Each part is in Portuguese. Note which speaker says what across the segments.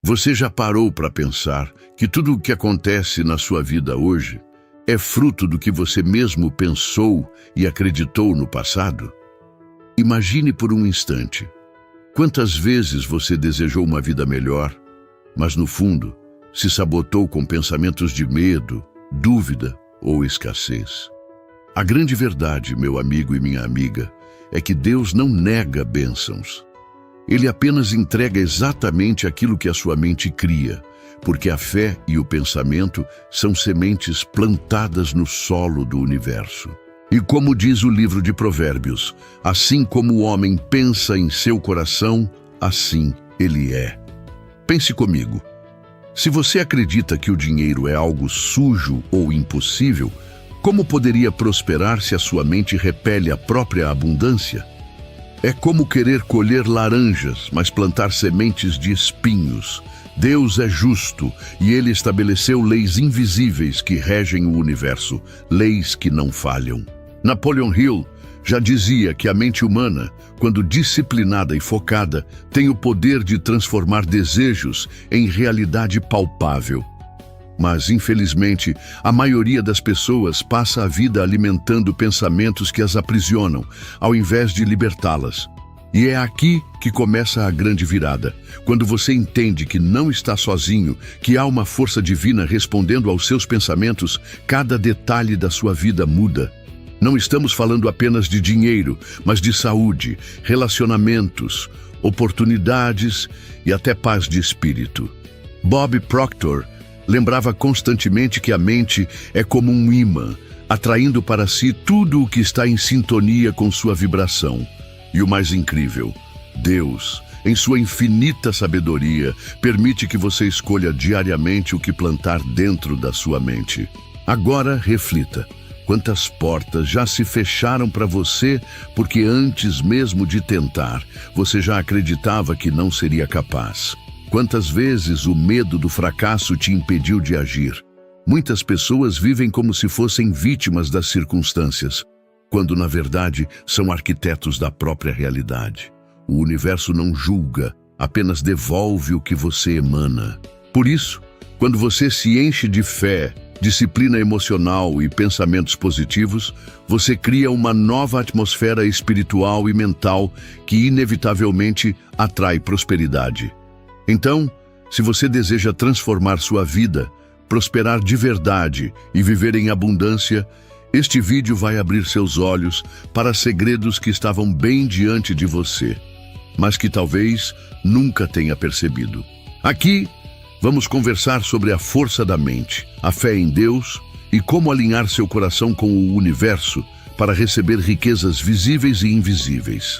Speaker 1: Você já parou para pensar que tudo o que acontece na sua vida hoje é fruto do que você mesmo pensou e acreditou no passado? Imagine por um instante. Quantas vezes você desejou uma vida melhor, mas no fundo se sabotou com pensamentos de medo, dúvida ou escassez? A grande verdade, meu amigo e minha amiga, é que Deus não nega bênçãos. Ele apenas entrega exatamente aquilo que a sua mente cria, porque a fé e o pensamento são sementes plantadas no solo do universo. E como diz o livro de Provérbios, assim como o homem pensa em seu coração, assim ele é. Pense comigo. Se você acredita que o dinheiro é algo sujo ou impossível, como poderia prosperar se a sua mente repele a própria abundância? É como querer colher laranjas, mas plantar sementes de espinhos. Deus é justo e Ele estabeleceu leis invisíveis que regem o universo, leis que não falham. Napoleon Hill já dizia que a mente humana, quando disciplinada e focada, tem o poder de transformar desejos em realidade palpável. Mas, infelizmente, a maioria das pessoas passa a vida alimentando pensamentos que as aprisionam, ao invés de libertá-las. E é aqui que começa a grande virada, quando você entende que não está sozinho, que há uma força divina respondendo aos seus pensamentos, cada detalhe da sua vida muda. Não estamos falando apenas de dinheiro, mas de saúde, relacionamentos, oportunidades e até paz de espírito. Bob Proctor lembrava constantemente que a mente é como um imã, atraindo para si tudo o que está em sintonia com sua vibração. E o mais incrível, Deus, em sua infinita sabedoria, permite que você escolha diariamente o que plantar dentro da sua mente. Agora, reflita. Quantas portas já se fecharam para você porque antes mesmo de tentar, você já acreditava que não seria capaz? Quantas vezes o medo do fracasso te impediu de agir? Muitas pessoas vivem como se fossem vítimas das circunstâncias, quando na verdade são arquitetos da própria realidade. O universo não julga, apenas devolve o que você emana. Por isso, quando você se enche de fé, disciplina emocional e pensamentos positivos, você cria uma nova atmosfera espiritual e mental que inevitavelmente atrai prosperidade. Então, se você deseja transformar sua vida, prosperar de verdade e viver em abundância, este vídeo vai abrir seus olhos para segredos que estavam bem diante de você, mas que talvez nunca tenha percebido. Aqui, vamos conversar sobre a força da mente, a fé em Deus e como alinhar seu coração com o universo para receber riquezas visíveis e invisíveis.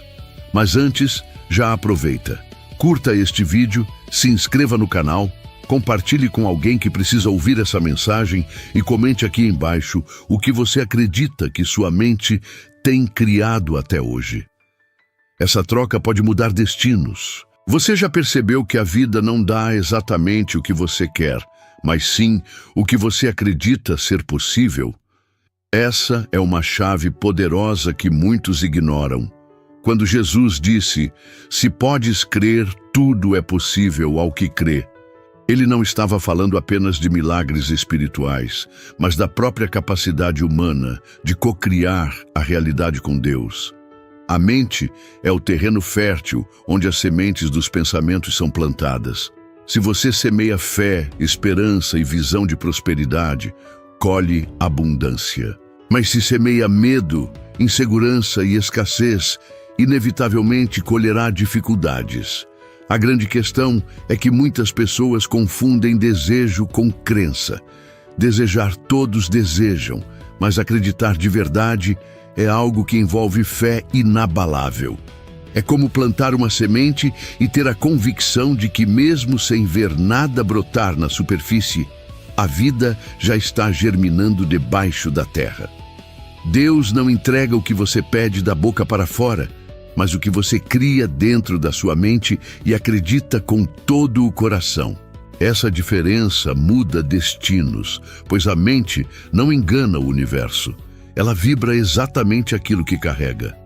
Speaker 1: Mas antes, já aproveita. Curta este vídeo, se inscreva no canal, compartilhe com alguém que precisa ouvir essa mensagem e comente aqui embaixo o que você acredita que sua mente tem criado até hoje. Essa troca pode mudar destinos. Você já percebeu que a vida não dá exatamente o que você quer, mas sim o que você acredita ser possível? Essa é uma chave poderosa que muitos ignoram. Quando Jesus disse, "Se podes crer, tudo é possível ao que crê", ele não estava falando apenas de milagres espirituais, mas da própria capacidade humana de cocriar a realidade com Deus. A mente é o terreno fértil onde as sementes dos pensamentos são plantadas. Se você semeia fé, esperança e visão de prosperidade, colhe abundância. Mas se semeia medo, insegurança e escassez, inevitavelmente colherá dificuldades. A grande questão é que muitas pessoas confundem desejo com crença. Desejar todos desejam, mas acreditar de verdade é algo que envolve fé inabalável. É como plantar uma semente e ter a convicção de que mesmo sem ver nada brotar na superfície, a vida já está germinando debaixo da terra. Deus não entrega o que você pede da boca para fora, mas o que você cria dentro da sua mente e acredita com todo o coração. Essa diferença muda destinos, pois a mente não engana o universo. Ela vibra exatamente aquilo que carrega.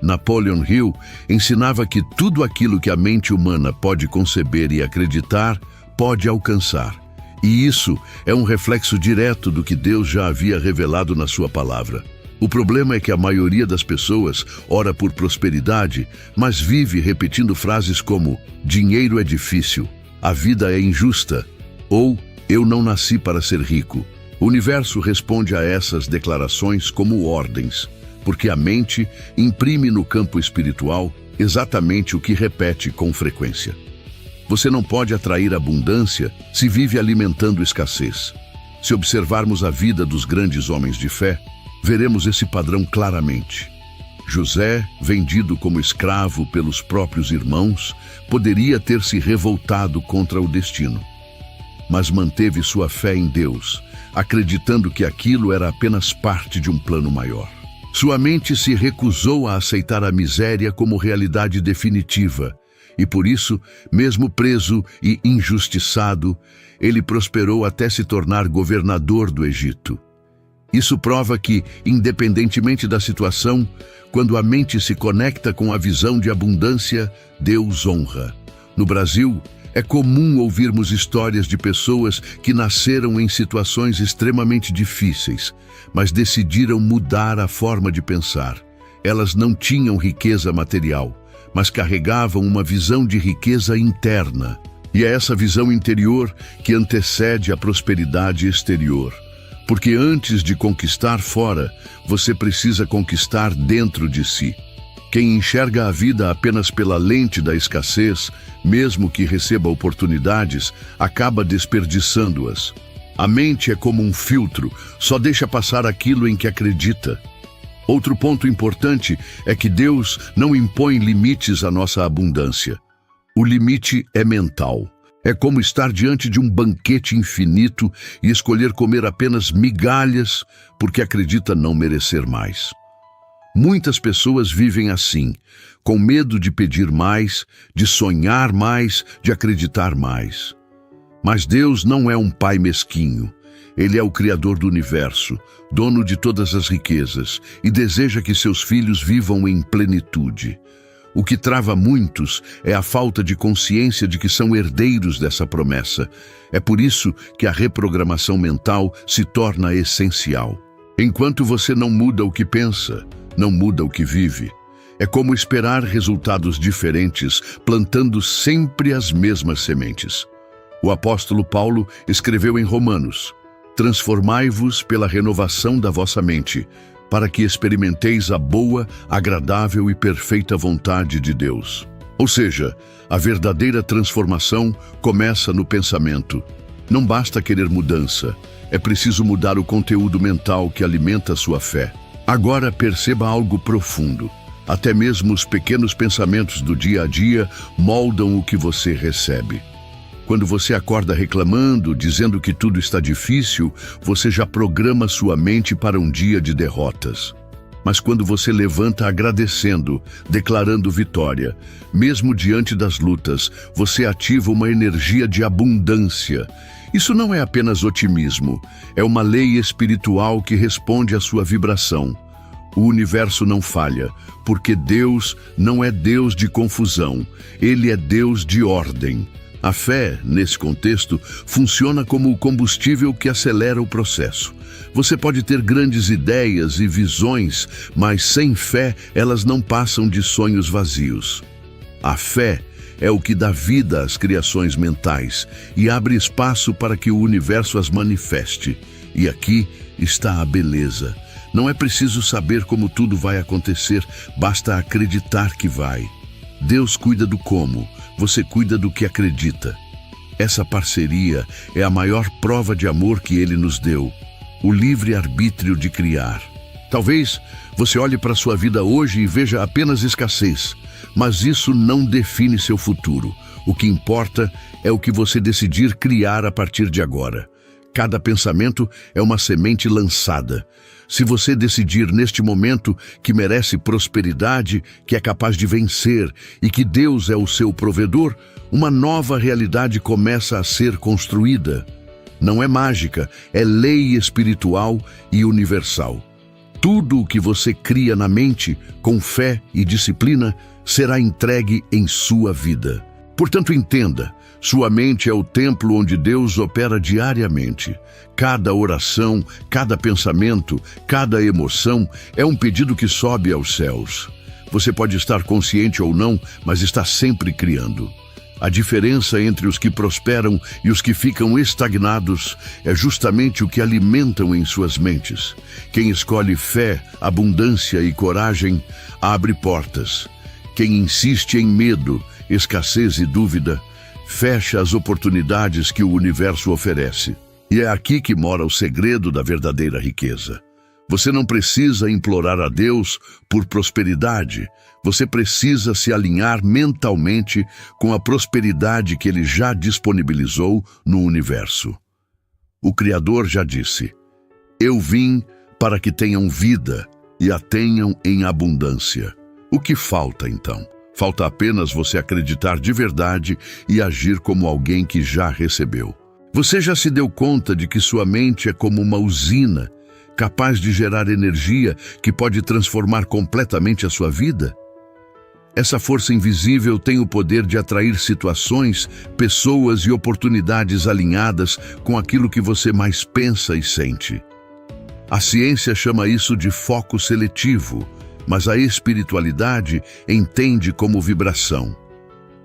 Speaker 1: Napoleon Hill ensinava que tudo aquilo que a mente humana pode conceber e acreditar pode alcançar. E isso é um reflexo direto do que Deus já havia revelado na sua palavra. O problema é que a maioria das pessoas ora por prosperidade, mas vive repetindo frases como dinheiro é difícil, a vida é injusta ou eu não nasci para ser rico. O universo responde a essas declarações como ordens, porque a mente imprime no campo espiritual exatamente o que repete com frequência. Você não pode atrair abundância se vive alimentando escassez. Se observarmos a vida dos grandes homens de fé, veremos esse padrão claramente. José, vendido como escravo pelos próprios irmãos, poderia ter se revoltado contra o destino. Mas manteve sua fé em Deus, acreditando que aquilo era apenas parte de um plano maior. Sua mente se recusou a aceitar a miséria como realidade definitiva, e por isso, mesmo preso e injustiçado, ele prosperou até se tornar governador do Egito. Isso prova que, independentemente da situação, quando a mente se conecta com a visão de abundância, Deus honra. No Brasil, é comum ouvirmos histórias de pessoas que nasceram em situações extremamente difíceis, mas decidiram mudar a forma de pensar. Elas não tinham riqueza material, mas carregavam uma visão de riqueza interna. E é essa visão interior que antecede a prosperidade exterior. Porque antes de conquistar fora, você precisa conquistar dentro de si. Quem enxerga a vida apenas pela lente da escassez, mesmo que receba oportunidades, acaba desperdiçando-as. A mente é como um filtro, só deixa passar aquilo em que acredita. Outro ponto importante é que Deus não impõe limites à nossa abundância. O limite é mental. É como estar diante de um banquete infinito e escolher comer apenas migalhas porque acredita não merecer mais. Muitas pessoas vivem assim, com medo de pedir mais, de sonhar mais, de acreditar mais. Mas Deus não é um pai mesquinho. Ele é o Criador do universo, dono de todas as riquezas, e deseja que seus filhos vivam em plenitude. O que trava muitos é a falta de consciência de que são herdeiros dessa promessa. É por isso que a reprogramação mental se torna essencial. Enquanto você não muda o que pensa, não muda o que vive. É como esperar resultados diferentes, plantando sempre as mesmas sementes. O apóstolo Paulo escreveu em Romanos: transformai-vos pela renovação da vossa mente, para que experimenteis a boa, agradável e perfeita vontade de Deus. Ou seja, a verdadeira transformação começa no pensamento. Não basta querer mudança, é preciso mudar o conteúdo mental que alimenta a sua fé. Agora perceba algo profundo. Até mesmo os pequenos pensamentos do dia a dia moldam o que você recebe. Quando você acorda reclamando, dizendo que tudo está difícil, você já programa sua mente para um dia de derrotas. Mas quando você levanta agradecendo, declarando vitória, mesmo diante das lutas, você ativa uma energia de abundância. Isso não é apenas otimismo, é uma lei espiritual que responde à sua vibração. O universo não falha, porque Deus não é Deus de confusão, Ele é Deus de ordem. A fé, nesse contexto, funciona como o combustível que acelera o processo. Você pode ter grandes ideias e visões, mas sem fé elas não passam de sonhos vazios. A fé é o que dá vida às criações mentais e abre espaço para que o universo as manifeste. E aqui está a beleza. Não é preciso saber como tudo vai acontecer, basta acreditar que vai. Deus cuida do como, você cuida do que acredita. Essa parceria é a maior prova de amor que Ele nos deu, o livre-arbítrio de criar. Talvez você olhe para a sua vida hoje e veja apenas escassez, mas isso não define seu futuro. O que importa é o que você decidir criar a partir de agora. Cada pensamento é uma semente lançada. Se você decidir neste momento que merece prosperidade, que é capaz de vencer e que Deus é o seu provedor, uma nova realidade começa a ser construída. Não é mágica, é lei espiritual e universal. Tudo o que você cria na mente, com fé e disciplina, será entregue em sua vida. Portanto, entenda, sua mente é o templo onde Deus opera diariamente. Cada oração, cada pensamento, cada emoção é um pedido que sobe aos céus. Você pode estar consciente ou não, mas está sempre criando. A diferença entre os que prosperam e os que ficam estagnados é justamente o que alimentam em suas mentes. Quem escolhe fé, abundância e coragem, abre portas. Quem insiste em medo, escassez e dúvida, fecha as oportunidades que o universo oferece. E é aqui que mora o segredo da verdadeira riqueza. Você não precisa implorar a Deus por prosperidade. Você precisa se alinhar mentalmente com a prosperidade que Ele já disponibilizou no universo. O Criador já disse: "Eu vim para que tenham vida e a tenham em abundância." O que falta, então? Falta apenas você acreditar de verdade e agir como alguém que já recebeu. Você já se deu conta de que sua mente é como uma usina, capaz de gerar energia que pode transformar completamente a sua vida? Essa força invisível tem o poder de atrair situações, pessoas e oportunidades alinhadas com aquilo que você mais pensa e sente. A ciência chama isso de foco seletivo, mas a espiritualidade entende como vibração.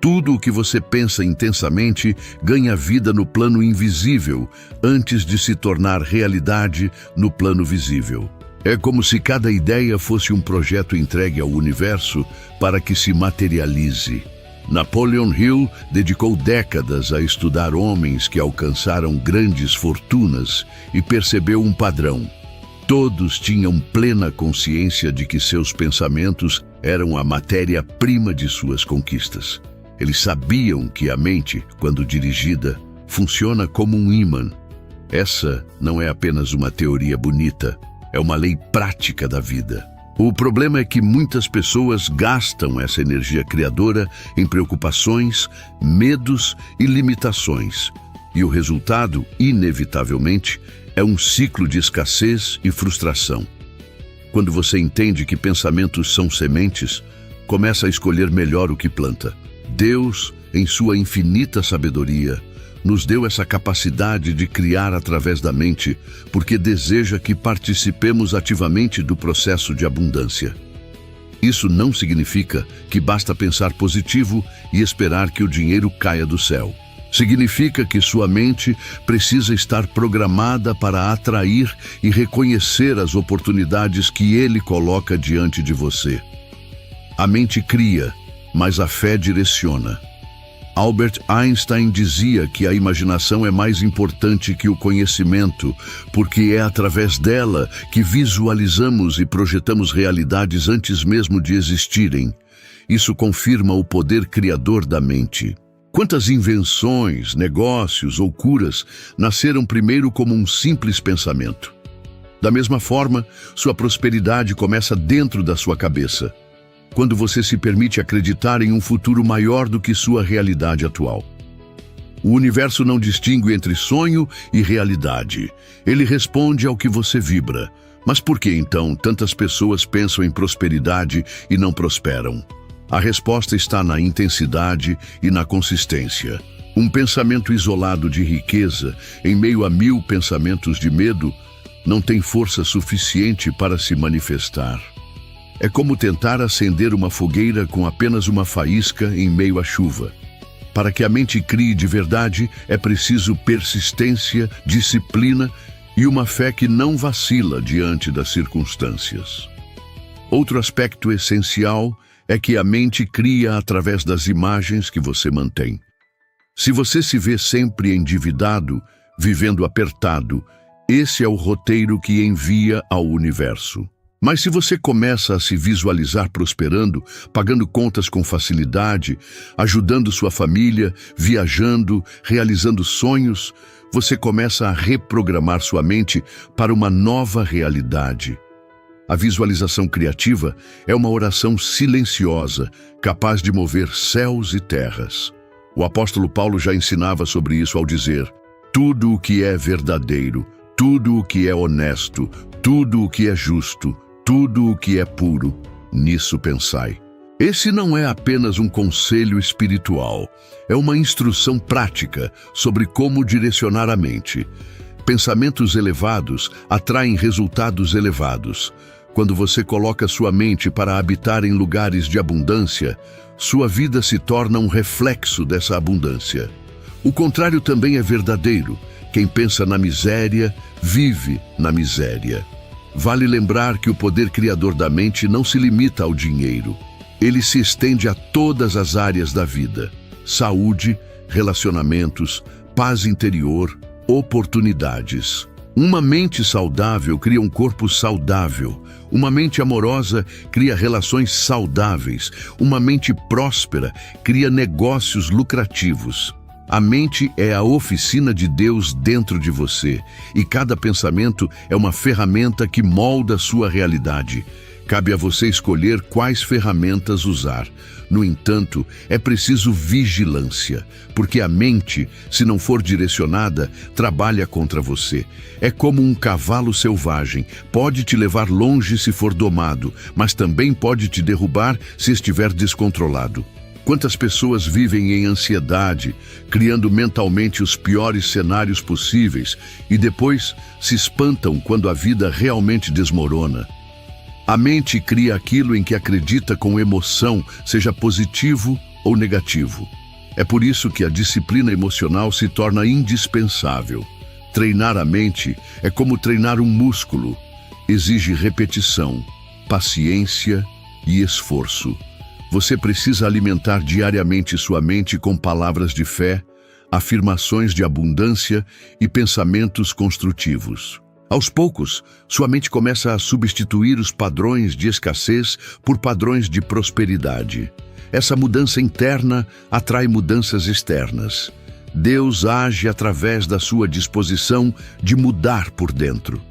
Speaker 1: Tudo o que você pensa intensamente ganha vida no plano invisível antes de se tornar realidade no plano visível. É como se cada ideia fosse um projeto entregue ao universo para que se materialize. Napoleon Hill dedicou décadas a estudar homens que alcançaram grandes fortunas e percebeu um padrão. Todos tinham plena consciência de que seus pensamentos eram a matéria-prima de suas conquistas. Eles sabiam que a mente, quando dirigida, funciona como um ímã. Essa não é apenas uma teoria bonita, é uma lei prática da vida. O problema é que muitas pessoas gastam essa energia criadora em preocupações, medos e limitações. E o resultado, inevitavelmente, é um ciclo de escassez e frustração. Quando você entende que pensamentos são sementes, começa a escolher melhor o que planta. Deus, em sua infinita sabedoria, nos deu essa capacidade de criar através da mente, porque deseja que participemos ativamente do processo de abundância. Isso não significa que basta pensar positivo e esperar que o dinheiro caia do céu. Significa que sua mente precisa estar programada para atrair e reconhecer as oportunidades que Ele coloca diante de você. A mente cria, mas a fé direciona. Albert Einstein dizia que a imaginação é mais importante que o conhecimento, porque é através dela que visualizamos e projetamos realidades antes mesmo de existirem. Isso confirma o poder criador da mente. Quantas invenções, negócios ou curas nasceram primeiro como um simples pensamento? Da mesma forma, sua prosperidade começa dentro da sua cabeça, quando você se permite acreditar em um futuro maior do que sua realidade atual. O universo não distingue entre sonho e realidade. Ele responde ao que você vibra. Mas por que, então, tantas pessoas pensam em prosperidade e não prosperam? A resposta está na intensidade e na consistência. Um pensamento isolado de riqueza, em meio a 1000 pensamentos de medo, não tem força suficiente para se manifestar. É como tentar acender uma fogueira com apenas uma faísca em meio à chuva. Para que a mente crie de verdade, é preciso persistência, disciplina e uma fé que não vacila diante das circunstâncias. Outro aspecto essencial é que a mente cria através das imagens que você mantém. Se você se vê sempre endividado, vivendo apertado, esse é o roteiro que envia ao universo. Mas se você começa a se visualizar prosperando, pagando contas com facilidade, ajudando sua família, viajando, realizando sonhos, você começa a reprogramar sua mente para uma nova realidade. A visualização criativa é uma oração silenciosa, capaz de mover céus e terras. O apóstolo Paulo já ensinava sobre isso ao dizer: tudo o que é verdadeiro, tudo o que é honesto, tudo o que é justo, tudo o que é puro, nisso pensai. Esse não é apenas um conselho espiritual, é uma instrução prática sobre como direcionar a mente. Pensamentos elevados atraem resultados elevados. Quando você coloca sua mente para habitar em lugares de abundância, sua vida se torna um reflexo dessa abundância. O contrário também é verdadeiro. Quem pensa na miséria, vive na miséria. Vale lembrar que o poder criador da mente não se limita ao dinheiro. Ele se estende a todas as áreas da vida: saúde, relacionamentos, paz interior, oportunidades. Uma mente saudável cria um corpo saudável. Uma mente amorosa cria relações saudáveis. Uma mente próspera cria negócios lucrativos. A mente é a oficina de Deus dentro de você, e cada pensamento é uma ferramenta que molda sua realidade. Cabe a você escolher quais ferramentas usar. No entanto, é preciso vigilância, porque a mente, se não for direcionada, trabalha contra você. É como um cavalo selvagem, pode te levar longe se for domado, mas também pode te derrubar se estiver descontrolado. Quantas pessoas vivem em ansiedade, criando mentalmente os piores cenários possíveis e depois se espantam quando a vida realmente desmorona? A mente cria aquilo em que acredita com emoção, seja positivo ou negativo. É por isso que a disciplina emocional se torna indispensável. Treinar a mente é como treinar um músculo. Exige repetição, paciência e esforço. Você precisa alimentar diariamente sua mente com palavras de fé, afirmações de abundância e pensamentos construtivos. Aos poucos, sua mente começa a substituir os padrões de escassez por padrões de prosperidade. Essa mudança interna atrai mudanças externas. Deus age através da sua disposição de mudar por dentro.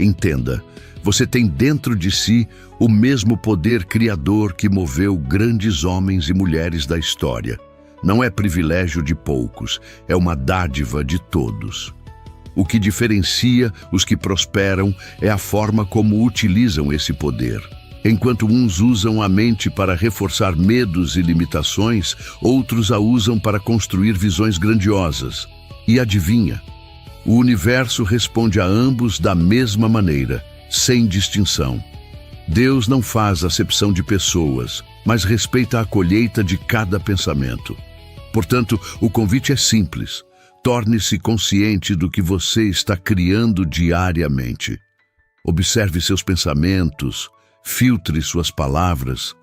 Speaker 1: Entenda, você tem dentro de si o mesmo poder criador que moveu grandes homens e mulheres da história. Não é privilégio de poucos, é uma dádiva de todos. O que diferencia os que prosperam é a forma como utilizam esse poder. Enquanto uns usam a mente para reforçar medos e limitações, outros a usam para construir visões grandiosas. E adivinha? O universo responde a ambos da mesma maneira, sem distinção. Deus não faz acepção de pessoas, mas respeita a colheita de cada pensamento. Portanto, o convite é simples. Torne-se consciente do que você está criando diariamente. Observe seus pensamentos, filtre suas palavras,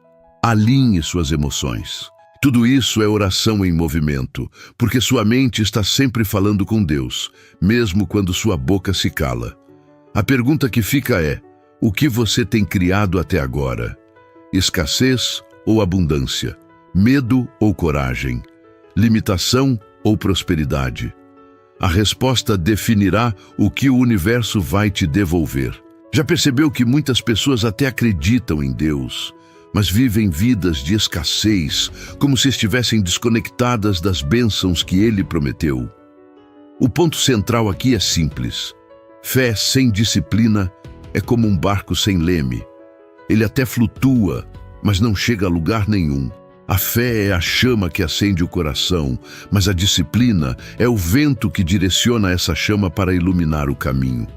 Speaker 1: alinhe suas emoções. Tudo isso é oração em movimento, porque sua mente está sempre falando com Deus, mesmo quando sua boca se cala. A pergunta que fica é: o que você tem criado até agora? Escassez ou abundância? Medo ou coragem? Limitação ou prosperidade? A resposta definirá o que o universo vai te devolver. Já percebeu que muitas pessoas até acreditam em Deus, mas vivem vidas de escassez, como se estivessem desconectadas das bênçãos que Ele prometeu? O ponto central aqui é simples. Fé sem disciplina é como um barco sem leme. Ele até flutua, mas não chega a lugar nenhum. A fé é a chama que acende o coração, mas a disciplina é o vento que direciona essa chama para iluminar o caminho.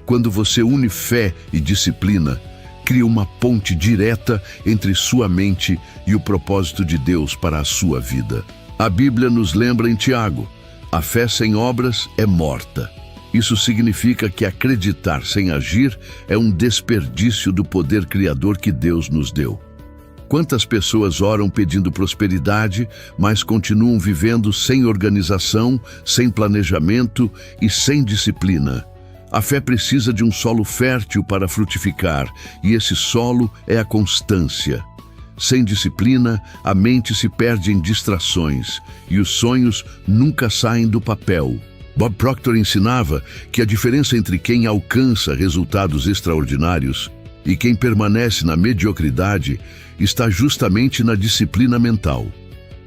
Speaker 1: Quando você une fé e disciplina, cria uma ponte direta entre sua mente e o propósito de Deus para a sua vida. A Bíblia nos lembra em Tiago: a fé sem obras é morta. Isso significa que acreditar sem agir é um desperdício do poder criador que Deus nos deu. Quantas pessoas oram pedindo prosperidade, mas continuam vivendo sem organização, sem planejamento e sem disciplina? A fé precisa de um solo fértil para frutificar, e esse solo é a constância. Sem disciplina, a mente se perde em distrações, e os sonhos nunca saem do papel. Bob Proctor ensinava que a diferença entre quem alcança resultados extraordinários e quem permanece na mediocridade está justamente na disciplina mental.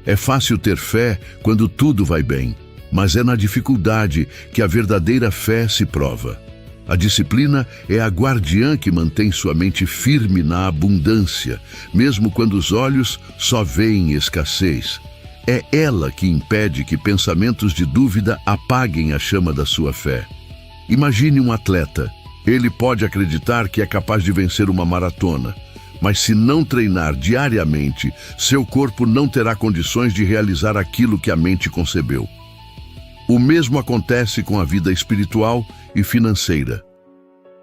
Speaker 1: É fácil ter fé quando tudo vai bem, mas é na dificuldade que a verdadeira fé se prova. A disciplina é a guardiã que mantém sua mente firme na abundância, mesmo quando os olhos só veem escassez. É ela que impede que pensamentos de dúvida apaguem a chama da sua fé. Imagine um atleta. Ele pode acreditar que é capaz de vencer uma maratona, mas se não treinar diariamente, seu corpo não terá condições de realizar aquilo que a mente concebeu. O mesmo acontece com a vida espiritual e financeira.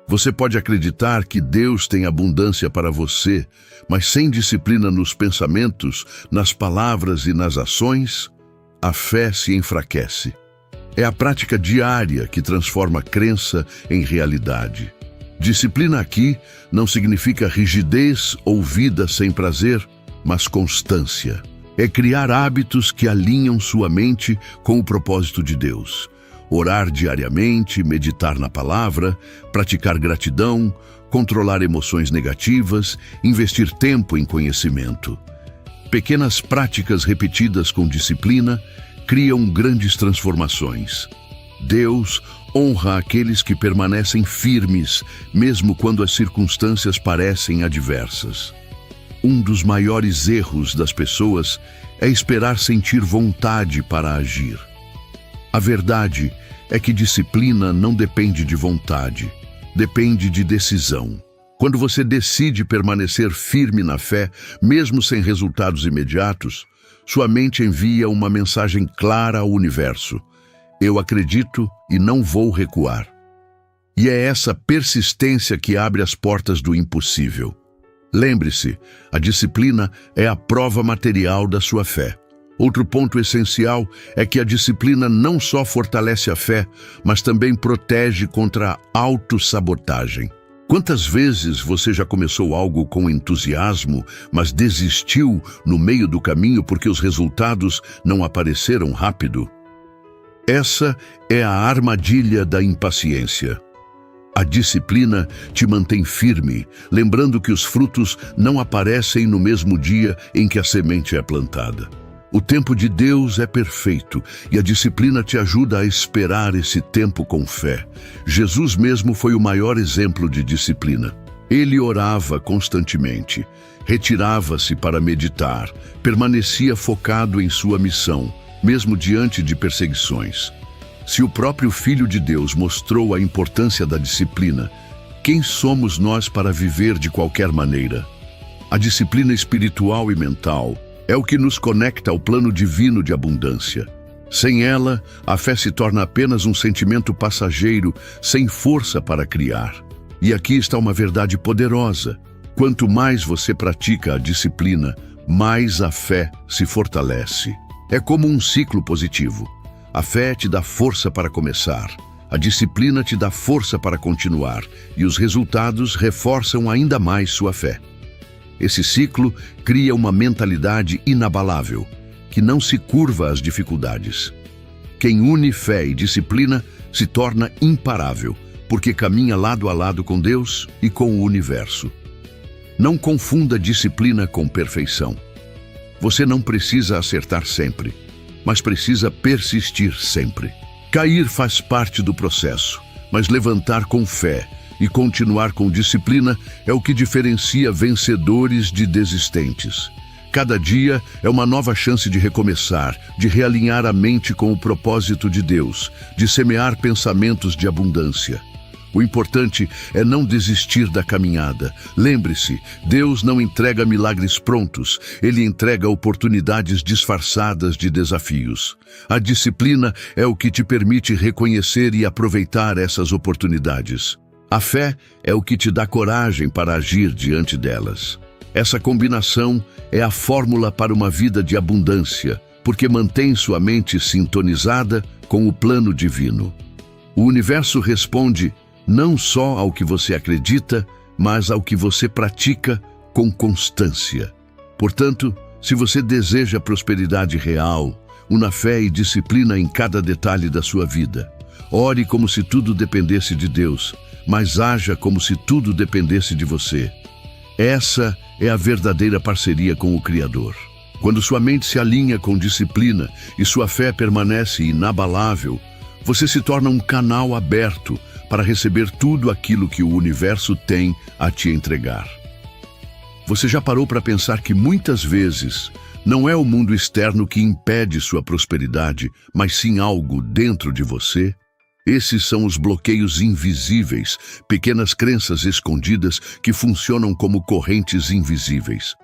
Speaker 1: Você pode acreditar que Deus tem abundância para você, mas sem disciplina nos pensamentos, nas palavras e nas ações, a fé se enfraquece. É a prática diária que transforma a crença em realidade. Disciplina aqui não significa rigidez ou vida sem prazer, mas constância. É criar hábitos que alinham sua mente com o propósito de Deus. Orar diariamente, meditar na palavra, praticar gratidão, controlar emoções negativas, investir tempo em conhecimento. Pequenas práticas repetidas com disciplina criam grandes transformações. Deus honra aqueles que permanecem firmes, mesmo quando as circunstâncias parecem adversas. Um dos maiores erros das pessoas é esperar sentir vontade para agir. A verdade é que disciplina não depende de vontade, depende de decisão. Quando você decide permanecer firme na fé, mesmo sem resultados imediatos, sua mente envia uma mensagem clara ao universo: eu acredito e não vou recuar. E é essa persistência que abre as portas do impossível. Lembre-se, a disciplina é a prova material da sua fé. Outro ponto essencial é que a disciplina não só fortalece a fé, mas também protege contra a autossabotagem. Quantas vezes você já começou algo com entusiasmo, mas desistiu no meio do caminho porque os resultados não apareceram rápido? Essa é a armadilha da impaciência. A disciplina te mantém firme, lembrando que os frutos não aparecem no mesmo dia em que a semente é plantada. O tempo de Deus é perfeito e a disciplina te ajuda a esperar esse tempo com fé. Jesus mesmo foi o maior exemplo de disciplina. Ele orava constantemente, retirava-se para meditar, permanecia focado em sua missão, mesmo diante de perseguições. Se o próprio Filho de Deus mostrou a importância da disciplina, quem somos nós para viver de qualquer maneira? A disciplina espiritual e mental é o que nos conecta ao plano divino de abundância. Sem ela, a fé se torna apenas um sentimento passageiro, sem força para criar. E aqui está uma verdade poderosa: quanto mais você pratica a disciplina, mais a fé se fortalece. É como um ciclo positivo. A fé te dá força para começar, a disciplina te dá força para continuar, e os resultados reforçam ainda mais sua fé. Esse ciclo cria uma mentalidade inabalável, que não se curva às dificuldades. Quem une fé e disciplina se torna imparável, porque caminha lado a lado com Deus e com o universo. Não confunda disciplina com perfeição. Você não precisa acertar sempre, mas precisa persistir sempre. Cair faz parte do processo, mas levantar com fé e continuar com disciplina é o que diferencia vencedores de desistentes. Cada dia é uma nova chance de recomeçar, de realinhar a mente com o propósito de Deus, de semear pensamentos de abundância. O importante é não desistir da caminhada. Lembre-se, Deus não entrega milagres prontos, Ele entrega oportunidades disfarçadas de desafios. A disciplina é o que te permite reconhecer e aproveitar essas oportunidades. A fé é o que te dá coragem para agir diante delas. Essa combinação é a fórmula para uma vida de abundância, porque mantém sua mente sintonizada com o plano divino. O universo responde não só ao que você acredita, mas ao que você pratica com constância. Portanto, se você deseja prosperidade real, una fé e disciplina em cada detalhe da sua vida. Ore como se tudo dependesse de Deus, mas haja como se tudo dependesse de você. Essa é a verdadeira parceria com o Criador. Quando sua mente se alinha com disciplina e sua fé permanece inabalável, você se torna um canal aberto para receber tudo aquilo que o universo tem a te entregar. Você já parou para pensar que muitas vezes não é o mundo externo que impede sua prosperidade, mas sim algo dentro de você? Esses são os bloqueios invisíveis, pequenas crenças escondidas que funcionam como correntes invisíveis.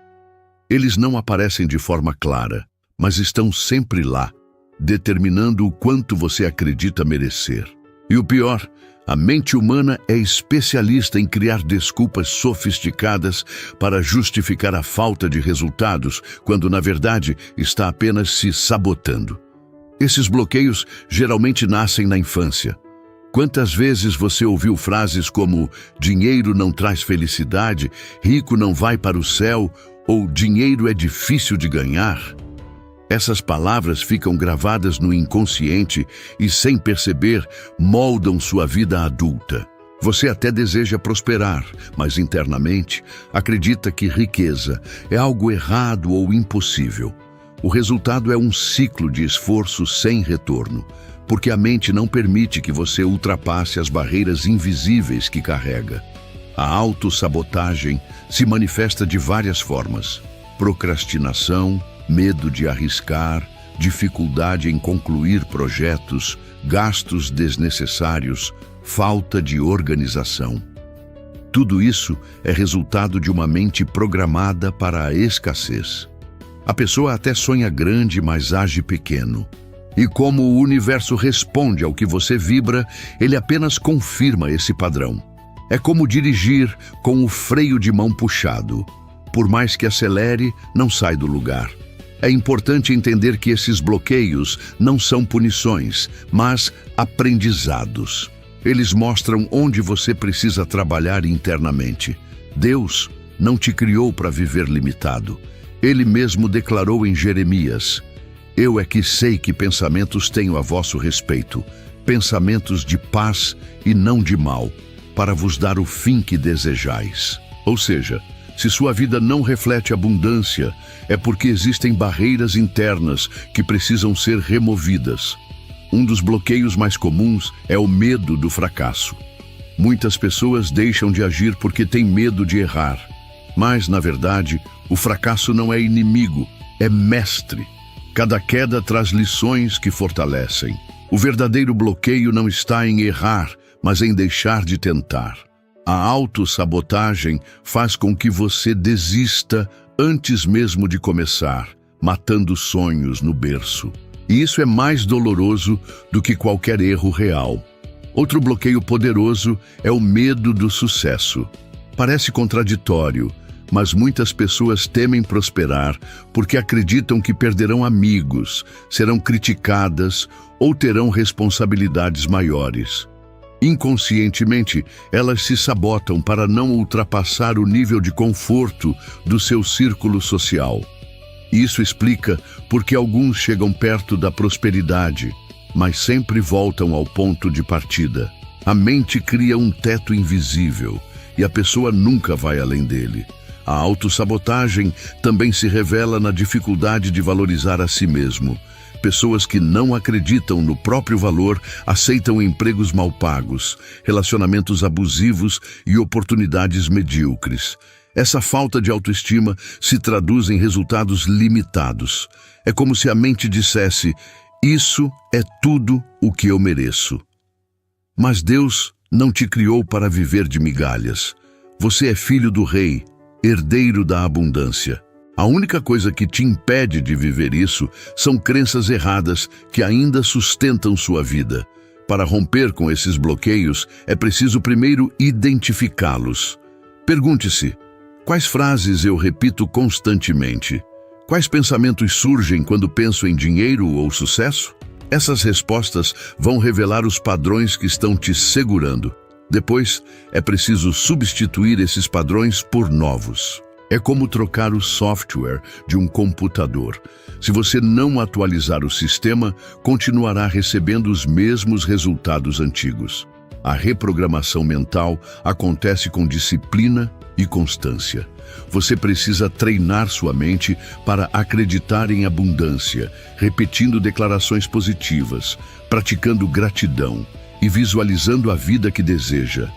Speaker 1: Eles não aparecem de forma clara, mas estão sempre lá, determinando o quanto você acredita merecer. E o pior, a mente humana é especialista em criar desculpas sofisticadas para justificar a falta de resultados, quando na verdade está apenas se sabotando. Esses bloqueios geralmente nascem na infância. Quantas vezes você ouviu frases como dinheiro não traz felicidade, rico não vai para o céu ou dinheiro é difícil de ganhar? Essas palavras ficam gravadas no inconsciente e, sem perceber, moldam sua vida adulta. Você até deseja prosperar, mas internamente acredita que riqueza é algo errado ou impossível. O resultado é um ciclo de esforço sem retorno, porque a mente não permite que você ultrapasse as barreiras invisíveis que carrega. A autossabotagem se manifesta de várias formas: procrastinação, medo de arriscar, dificuldade em concluir projetos, gastos desnecessários, falta de organização. Tudo isso é resultado de uma mente programada para a escassez. A pessoa até sonha grande, mas age pequeno. E como o universo responde ao que você vibra, ele apenas confirma esse padrão. É como dirigir com o freio de mão puxado. Por mais que acelere, não sai do lugar. É importante entender que esses bloqueios não são punições, mas aprendizados. Eles mostram onde você precisa trabalhar internamente. Deus não te criou para viver limitado. Ele mesmo declarou em Jeremias: eu é que sei que pensamentos tenho a vosso respeito, pensamentos de paz e não de mal, para vos dar o fim que desejais. Ou seja, se sua vida não reflete abundância, é porque existem barreiras internas que precisam ser removidas. Um dos bloqueios mais comuns é o medo do fracasso. Muitas pessoas deixam de agir porque têm medo de errar. Mas, na verdade, o fracasso não é inimigo, é mestre. Cada queda traz lições que fortalecem. O verdadeiro bloqueio não está em errar, mas em deixar de tentar. A autossabotagem faz com que você desista antes mesmo de começar, matando sonhos no berço. E isso é mais doloroso do que qualquer erro real. Outro bloqueio poderoso é o medo do sucesso. Parece contraditório, mas muitas pessoas temem prosperar porque acreditam que perderão amigos, serão criticadas ou terão responsabilidades maiores. Inconscientemente, elas se sabotam para não ultrapassar o nível de conforto do seu círculo social. Isso explica porque alguns chegam perto da prosperidade, mas sempre voltam ao ponto de partida. A mente cria um teto invisível e a pessoa nunca vai além dele. A autossabotagem também se revela na dificuldade de valorizar a si mesmo. Pessoas que não acreditam no próprio valor aceitam empregos mal pagos, relacionamentos abusivos e oportunidades medíocres. Essa falta de autoestima se traduz em resultados limitados. É como se a mente dissesse: isso é tudo o que eu mereço. Mas Deus não te criou para viver de migalhas. Você é filho do Rei, herdeiro da abundância. A única coisa que te impede de viver isso são crenças erradas que ainda sustentam sua vida. Para romper com esses bloqueios, é preciso primeiro identificá-los. Pergunte-se: quais frases eu repito constantemente? Quais pensamentos surgem quando penso em dinheiro ou sucesso? Essas respostas vão revelar os padrões que estão te segurando. Depois, é preciso substituir esses padrões por novos. É como trocar o software de um computador. Se você não atualizar o sistema, continuará recebendo os mesmos resultados antigos. A reprogramação mental acontece com disciplina e constância. Você precisa treinar sua mente para acreditar em abundância, repetindo declarações positivas, praticando gratidão e visualizando a vida que deseja.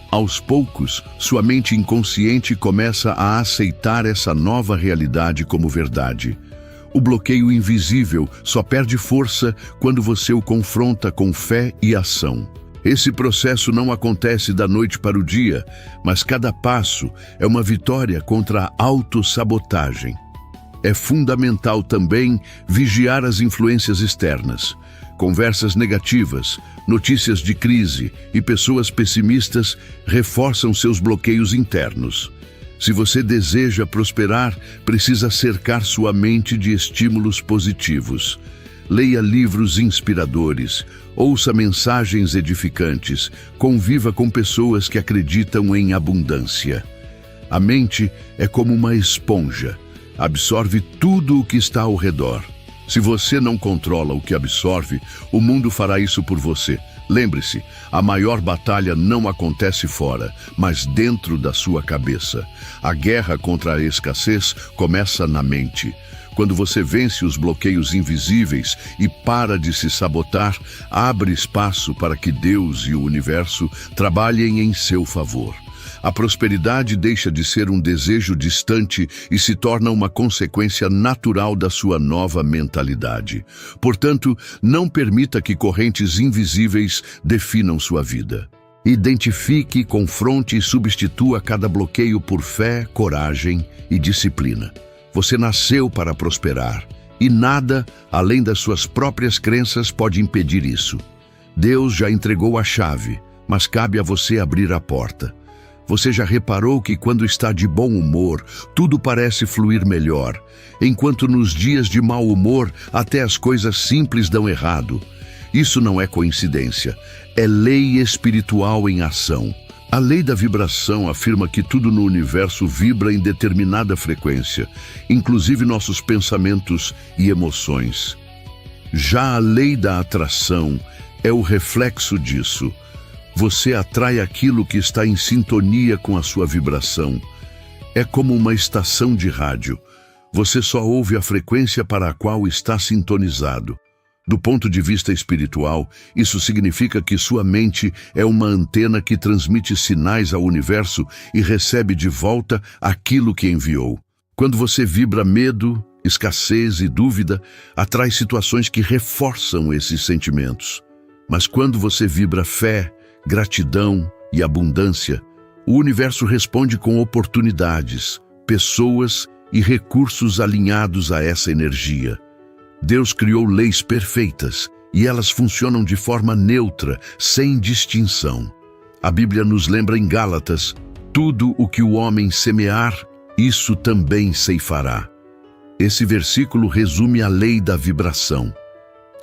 Speaker 1: Aos poucos, sua mente inconsciente começa a aceitar essa nova realidade como verdade. O bloqueio invisível só perde força quando você o confronta com fé e ação. Esse processo não acontece da noite para o dia, mas cada passo é uma vitória contra a autossabotagem. É fundamental também vigiar as influências externas. Conversas negativas, notícias de crise e pessoas pessimistas reforçam seus bloqueios internos. Se você deseja prosperar, precisa cercar sua mente de estímulos positivos. Leia livros inspiradores, ouça mensagens edificantes, conviva com pessoas que acreditam em abundância. A mente é como uma esponja, absorve tudo o que está ao redor. Se você não controla o que absorve, o mundo fará isso por você. Lembre-se, a maior batalha não acontece fora, mas dentro da sua cabeça. A guerra contra a escassez começa na mente. Quando você vence os bloqueios invisíveis e para de se sabotar, abre espaço para que Deus e o universo trabalhem em seu favor. A prosperidade deixa de ser um desejo distante e se torna uma consequência natural da sua nova mentalidade. Portanto, não permita que correntes invisíveis definam sua vida. Identifique, confronte e substitua cada bloqueio por fé, coragem e disciplina. Você nasceu para prosperar e nada, além das suas próprias crenças, pode impedir isso. Deus já entregou a chave, mas cabe a você abrir a porta. Você já reparou que quando está de bom humor, tudo parece fluir melhor, enquanto nos dias de mau humor, até as coisas simples dão errado? Isso não é coincidência, é lei espiritual em ação. A lei da vibração afirma que tudo no universo vibra em determinada frequência, inclusive nossos pensamentos e emoções. Já a lei da atração é o reflexo disso. Você atrai aquilo que está em sintonia com a sua vibração. É como uma estação de rádio. Você só ouve a frequência para a qual está sintonizado. Do ponto de vista espiritual, isso significa que sua mente é uma antena que transmite sinais ao universo e recebe de volta aquilo que enviou. Quando você vibra medo, escassez e dúvida, atrai situações que reforçam esses sentimentos. Mas quando você vibra fé, gratidão e abundância, o universo responde com oportunidades, pessoas e recursos alinhados a essa energia. Deus criou leis perfeitas e elas funcionam de forma neutra, sem distinção. A Bíblia nos lembra em Gálatas: tudo o que o homem semear, isso também ceifará. Esse versículo resume a lei da vibração.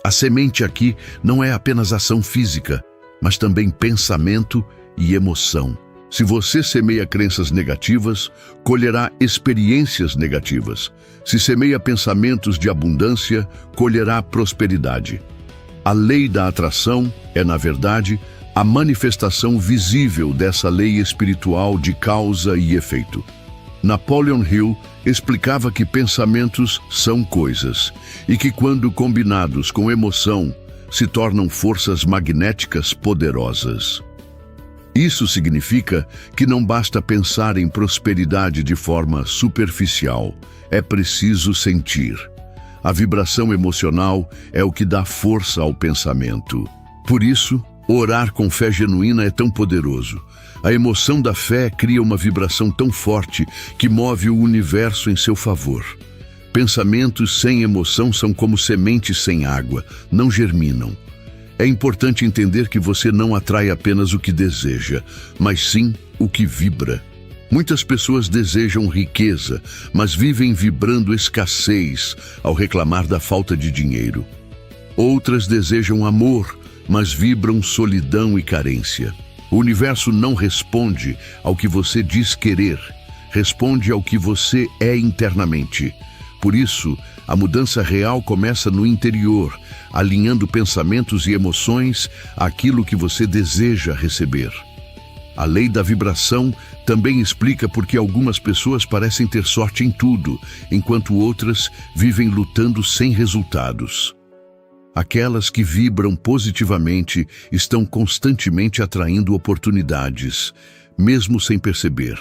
Speaker 1: A semente aqui não é apenas ação física, mas também pensamento e emoção. Se você semeia crenças negativas, colherá experiências negativas. Se semeia pensamentos de abundância, colherá prosperidade. A lei da atração é, na verdade, a manifestação visível dessa lei espiritual de causa e efeito. Napoleon Hill explicava que pensamentos são coisas e que, quando combinados com emoção, se tornam forças magnéticas poderosas. Isso significa que não basta pensar em prosperidade de forma superficial, é preciso sentir. A vibração emocional é o que dá força ao pensamento. Por isso, orar com fé genuína é tão poderoso. A emoção da fé cria uma vibração tão forte que move o universo em seu favor. Pensamentos sem emoção são como sementes sem água, não germinam. É importante entender que você não atrai apenas o que deseja, mas sim o que vibra. Muitas pessoas desejam riqueza, mas vivem vibrando escassez ao reclamar da falta de dinheiro. Outras desejam amor, mas vibram solidão e carência. O universo não responde ao que você diz querer, responde ao que você é internamente. Por isso, a mudança real começa no interior, alinhando pensamentos e emoções àquilo que você deseja receber. A lei da vibração também explica por que algumas pessoas parecem ter sorte em tudo, enquanto outras vivem lutando sem resultados. Aquelas que vibram positivamente estão constantemente atraindo oportunidades, mesmo sem perceber.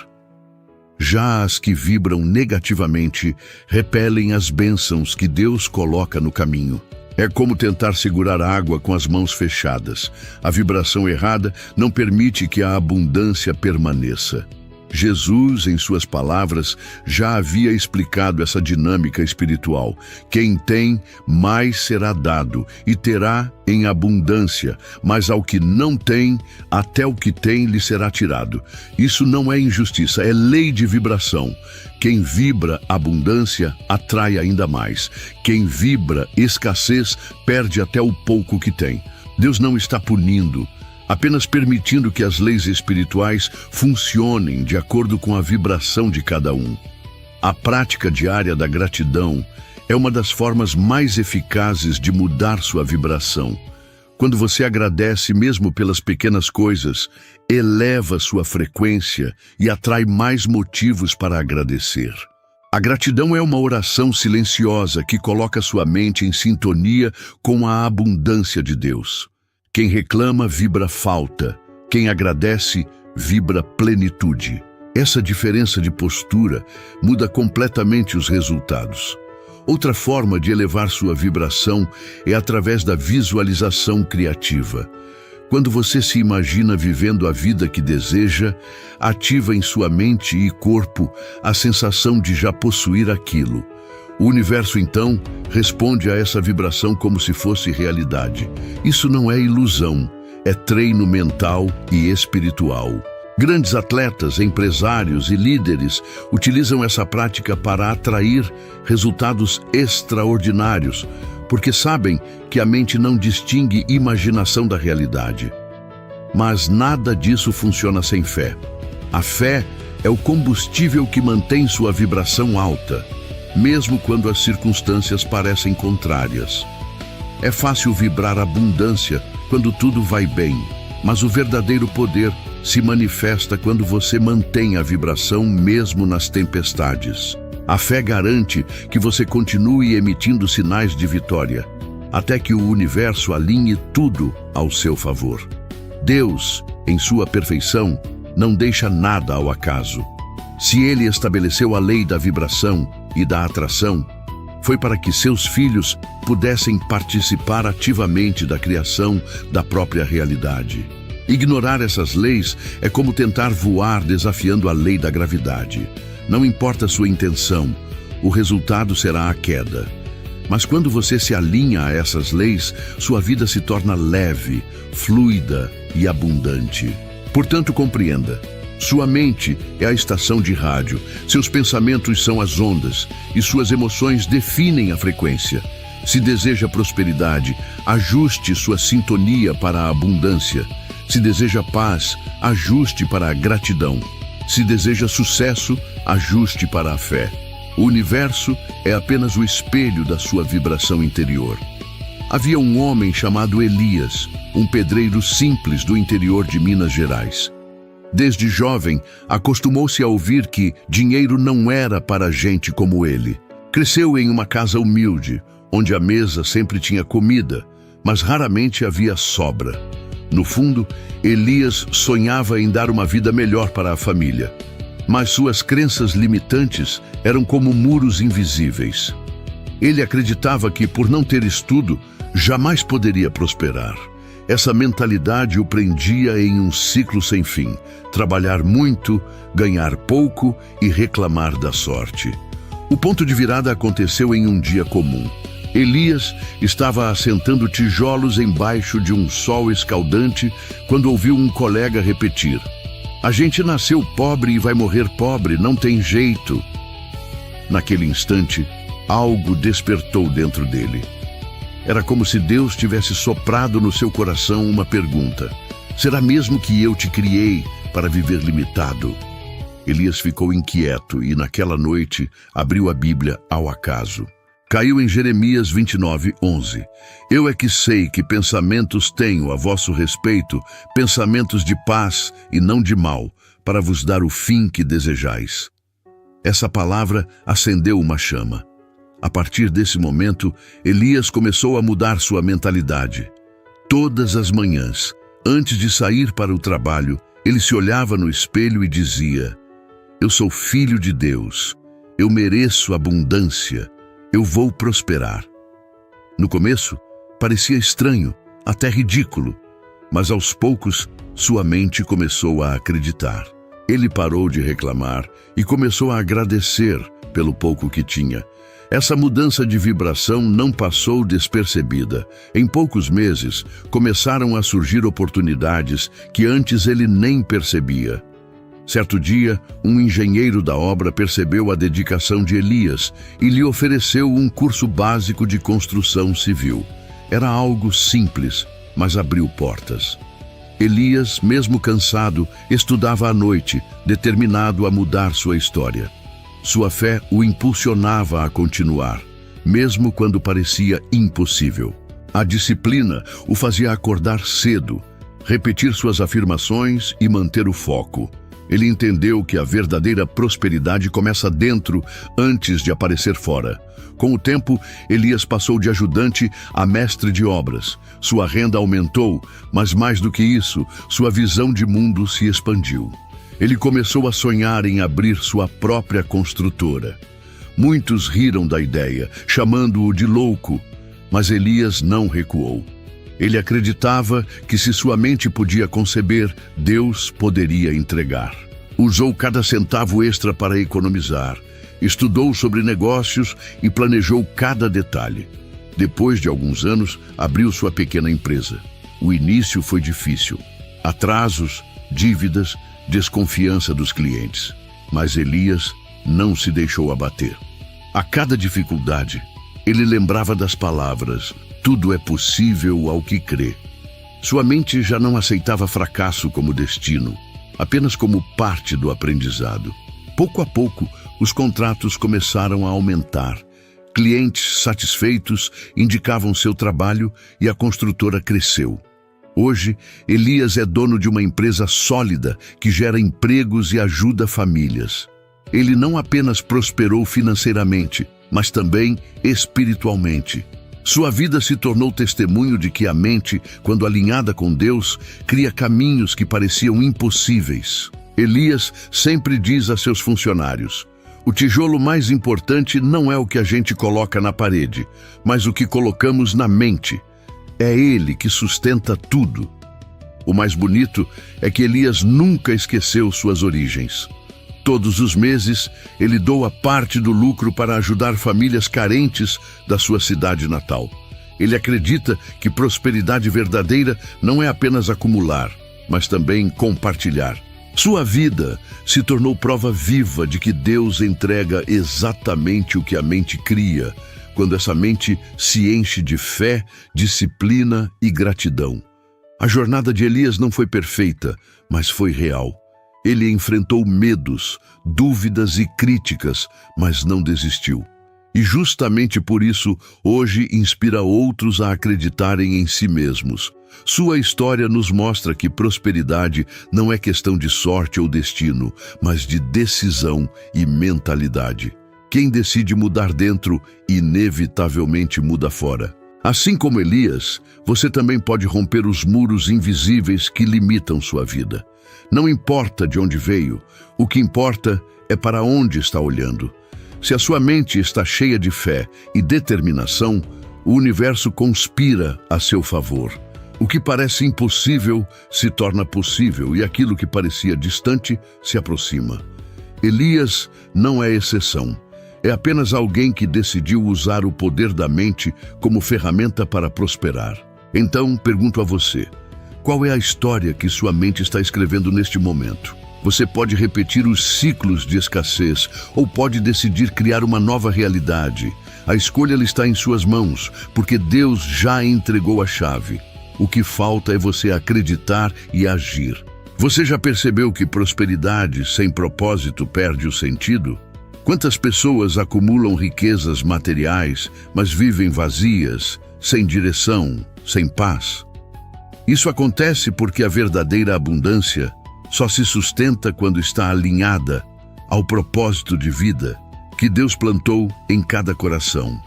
Speaker 1: Já as que vibram negativamente repelem as bênçãos que Deus coloca no caminho. É como tentar segurar água com as mãos fechadas. A vibração errada não permite que a abundância permaneça. Jesus, em suas palavras, já havia explicado essa dinâmica espiritual. Quem tem, mais será dado, e terá em abundância, mas ao que não tem, até o que tem lhe será tirado. Isso não é injustiça, é lei de vibração. Quem vibra abundância, atrai ainda mais. Quem vibra escassez, perde até o pouco que tem. Deus não está punindo, apenas permitindo que as leis espirituais funcionem de acordo com a vibração de cada um. A prática diária da gratidão é uma das formas mais eficazes de mudar sua vibração. Quando você agradece mesmo pelas pequenas coisas, eleva sua frequência e atrai mais motivos para agradecer. A gratidão é uma oração silenciosa que coloca sua mente em sintonia com a abundância de Deus. Quem reclama vibra falta, quem agradece vibra plenitude. Essa diferença de postura muda completamente os resultados. Outra forma de elevar sua vibração é através da visualização criativa. Quando você se imagina vivendo a vida que deseja, ativa em sua mente e corpo a sensação de já possuir aquilo. O universo, então, responde a essa vibração como se fosse realidade. Isso não é ilusão, é treino mental e espiritual. Grandes atletas, empresários e líderes utilizam essa prática para atrair resultados extraordinários, porque sabem que a mente não distingue imaginação da realidade. Mas nada disso funciona sem fé. A fé é o combustível que mantém sua vibração alta, mesmo quando as circunstâncias parecem contrárias. É fácil vibrar abundância quando tudo vai bem, mas o verdadeiro poder se manifesta quando você mantém a vibração mesmo nas tempestades. A fé garante que você continue emitindo sinais de vitória, até que o universo alinhe tudo ao seu favor. Deus, em sua perfeição, não deixa nada ao acaso. Se Ele estabeleceu a lei da vibração e da atração, foi para que seus filhos pudessem participar ativamente da criação da própria realidade. Ignorar essas leis é como tentar voar desafiando a lei da gravidade. Não importa sua intenção, o resultado será a queda. Mas quando você se alinha a essas leis, sua vida se torna leve, fluida e abundante. Portanto, compreenda. Sua mente é a estação de rádio, seus pensamentos são as ondas e suas emoções definem a frequência. Se deseja prosperidade, ajuste sua sintonia para a abundância. Se deseja paz, ajuste para a gratidão. Se deseja sucesso, ajuste para a fé. O universo é apenas o espelho da sua vibração interior. Havia um homem chamado Elias, um pedreiro simples do interior de Minas Gerais. Desde jovem, acostumou-se a ouvir que dinheiro não era para gente como ele. Cresceu em uma casa humilde, onde a mesa sempre tinha comida, mas raramente havia sobra. No fundo, Elias sonhava em dar uma vida melhor para a família, mas suas crenças limitantes eram como muros invisíveis. Ele acreditava que, por não ter estudo, jamais poderia prosperar. Essa mentalidade o prendia em um ciclo sem fim: trabalhar muito, ganhar pouco e reclamar da sorte. O ponto de virada aconteceu em um dia comum. Elias estava assentando tijolos embaixo de um sol escaldante quando ouviu um colega repetir: "A gente nasceu pobre e vai morrer pobre, não tem jeito." Naquele instante, algo despertou dentro dele. Era como se Deus tivesse soprado no seu coração uma pergunta: será mesmo que eu te criei para viver limitado? Elias ficou inquieto e naquela noite abriu a Bíblia ao acaso. Caiu em Jeremias 29:11. Eu é que sei que pensamentos tenho a vosso respeito, pensamentos de paz e não de mal, para vos dar o fim que desejais. Essa palavra acendeu uma chama. A partir desse momento, Elias começou a mudar sua mentalidade. Todas as manhãs, antes de sair para o trabalho, ele se olhava no espelho e dizia: eu sou filho de Deus, eu mereço abundância, eu vou prosperar. No começo, parecia estranho, até ridículo, mas aos poucos, sua mente começou a acreditar. Ele parou de reclamar e começou a agradecer pelo pouco que tinha. Essa mudança de vibração não passou despercebida. Em poucos meses, começaram a surgir oportunidades que antes ele nem percebia. Certo dia, um engenheiro da obra percebeu a dedicação de Elias e lhe ofereceu um curso básico de construção civil. Era algo simples, mas abriu portas. Elias, mesmo cansado, estudava à noite, determinado a mudar sua história. Sua fé o impulsionava a continuar, mesmo quando parecia impossível. A disciplina o fazia acordar cedo, repetir suas afirmações e manter o foco. Ele entendeu que a verdadeira prosperidade começa dentro, antes de aparecer fora. Com o tempo, Elias passou de ajudante a mestre de obras. Sua renda aumentou, mas mais do que isso, sua visão de mundo se expandiu. Ele começou a sonhar em abrir sua própria construtora. Muitos riram da ideia, chamando-o de louco, mas Elias não recuou. Ele acreditava que se sua mente podia conceber, Deus poderia entregar. Usou cada centavo extra para economizar, estudou sobre negócios e planejou cada detalhe. Depois de alguns anos, abriu sua pequena empresa. O início foi difícil. Atrasos, dívidas, desconfiança dos clientes. Mas Elias não se deixou abater. A cada dificuldade, ele lembrava das palavras: tudo é possível ao que crê. Sua mente já não aceitava fracasso como destino, apenas como parte do aprendizado. Pouco a pouco, os contratos começaram a aumentar. Clientes satisfeitos indicavam seu trabalho e a construtora cresceu. Hoje, Elias é dono de uma empresa sólida que gera empregos e ajuda famílias. Ele não apenas prosperou financeiramente, mas também espiritualmente. Sua vida se tornou testemunho de que a mente, quando alinhada com Deus, cria caminhos que pareciam impossíveis. Elias sempre diz a seus funcionários: o tijolo mais importante não é o que a gente coloca na parede, mas o que colocamos na mente. É ele que sustenta tudo. O mais bonito é que Elias nunca esqueceu suas origens. Todos os meses, ele doa parte do lucro para ajudar famílias carentes da sua cidade natal. Ele acredita que prosperidade verdadeira não é apenas acumular, mas também compartilhar. Sua vida se tornou prova viva de que Deus entrega exatamente o que a mente cria, quando essa mente se enche de fé, disciplina e gratidão. A jornada de Elias não foi perfeita, mas foi real. Ele enfrentou medos, dúvidas e críticas, mas não desistiu. E justamente por isso, hoje inspira outros a acreditarem em si mesmos. Sua história nos mostra que prosperidade não é questão de sorte ou destino, mas de decisão e mentalidade. Quem decide mudar dentro, inevitavelmente muda fora. Assim como Elias, você também pode romper os muros invisíveis que limitam sua vida. Não importa de onde veio, o que importa é para onde está olhando. Se a sua mente está cheia de fé e determinação, o universo conspira a seu favor. O que parece impossível se torna possível e aquilo que parecia distante se aproxima. Elias não é exceção. É apenas alguém que decidiu usar o poder da mente como ferramenta para prosperar. Então, pergunto a você: qual é a história que sua mente está escrevendo neste momento? Você pode repetir os ciclos de escassez ou pode decidir criar uma nova realidade. A escolha está em suas mãos, porque Deus já entregou a chave. O que falta é você acreditar e agir. Você já percebeu que prosperidade sem propósito perde o sentido? Quantas pessoas acumulam riquezas materiais, mas vivem vazias, sem direção, sem paz? Isso acontece porque a verdadeira abundância só se sustenta quando está alinhada ao propósito de vida que Deus plantou em cada coração.